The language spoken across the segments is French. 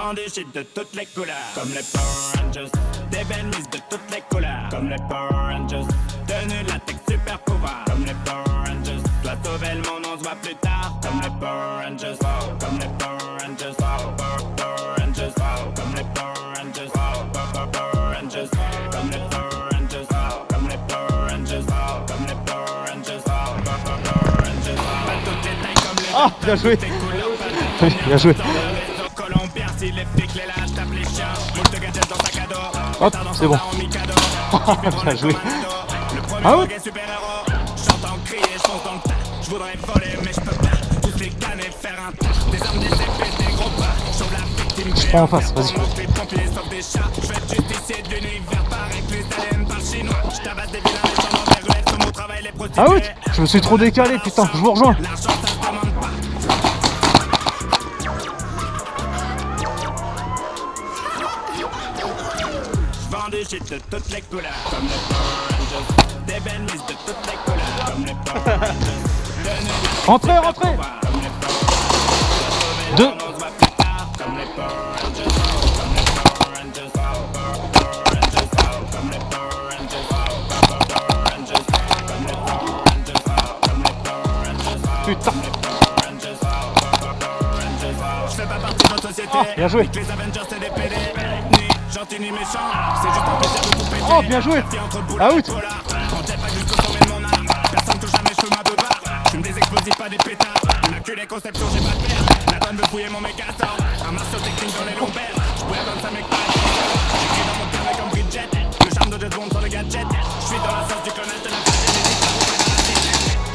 Vends des shit de toutes les couleurs, comme les Power Rangers. Des belles mises de toutes les couleurs, comme les Power Rangers. Tenue latex super pouvoir, comme les Power Rangers. Toi sauver le monde, on se voit plus tard, comme les Power Rangers. Comme les Power Rangers. Power Rangers. Comme les Power Rangers. Power Rangers. Comme les Power Rangers. Comme les Power Rangers. Comme les Power Rangers. Power Rangers. Pas toutes les tailles comme les. Ah, bien joué. Bien joué. Hop, c'est bon. Bien joué. Ah ouais. Je voudrais voler mais je peux pas. Tous les cannes et faire un tas. Des armes, des épées, des gros pas. J'ouvre la victime. Je prends en face, vas-y. Les pompiers sauf des chats. Je vais être justicier de l'univers. Pareil que les aliens parlent chinois. Je tabasse des vilains, les gens dans des ruelles. Sur mon travail, les prostituées. Ah oui, je me suis trop décalé, putain, je vous rejoins. L'argent ça se demande pas. Je vends des shit de toutes les couleurs, comme les Power Rangers. Des belles mises de toutes les couleurs, comme les Power Rangers. Rentrez, rentrez. Comme les Power Rangers. Deux. On se voit plus tard, comme les Power Rangers. Comme les Power Rangers. Power Rangers. Comme les Power Rangers. Power Rangers. Comme les Power Rangers. Comme les Power Rangers. Putain. Comme les Power Rangers. Power Rangers. Je fais pas partie de votre société. Ah, bien joué. Les Avengers c'est des PD. Ni gentil ni méchant. C'est juste un plaisir de tout péter. Oh, bien joué. Ah, out. On t'aide pas jusqu'au sommet de mon art. Personne touche à mes cheveux, ma beubare. J'fume des explosifs, pas des pétards. Immaculée conception, j'ai pas de père. La donne veut fouiller mon mégasort. Un marceau technique dans les lombaires. J'pourrais comme ça, mec, pas à j'écris dans mon carnet comme Bridget. Le charme de James Bond sur le gadget. J'suis dans la sauce du clonage de la fête.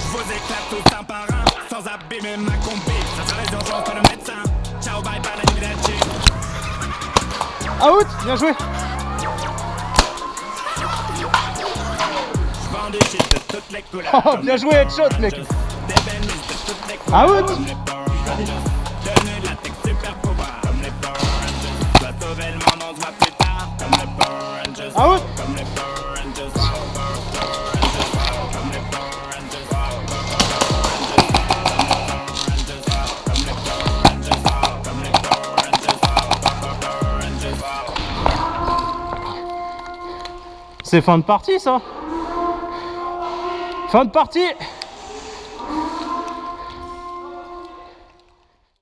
J'vous éclate tous un par un. Sans abîmer ma combi. Ça sera les urgences, pas le médecin. Ciao, bye, bye, la liberté. Out, bien joué. Vends des shit de toutes les couleurs. Oh, bien joué, headshot, mec. Des belles mises de toutes les couleurs. Out. Comme les Power Rangers. Tenue latex super pouvoir. Comme les Power Rangers. Toi sauver le monde, on se voit plus tard. Comme les Power Rangers. Out. Comme les Power Rangers. Power Rangers. Comme les Power Rangers. Power Rangers. Comme les Power Rangers. Comme les Power Rangers. Power Rangers. C'est fin de partie, ça. Fin de partie.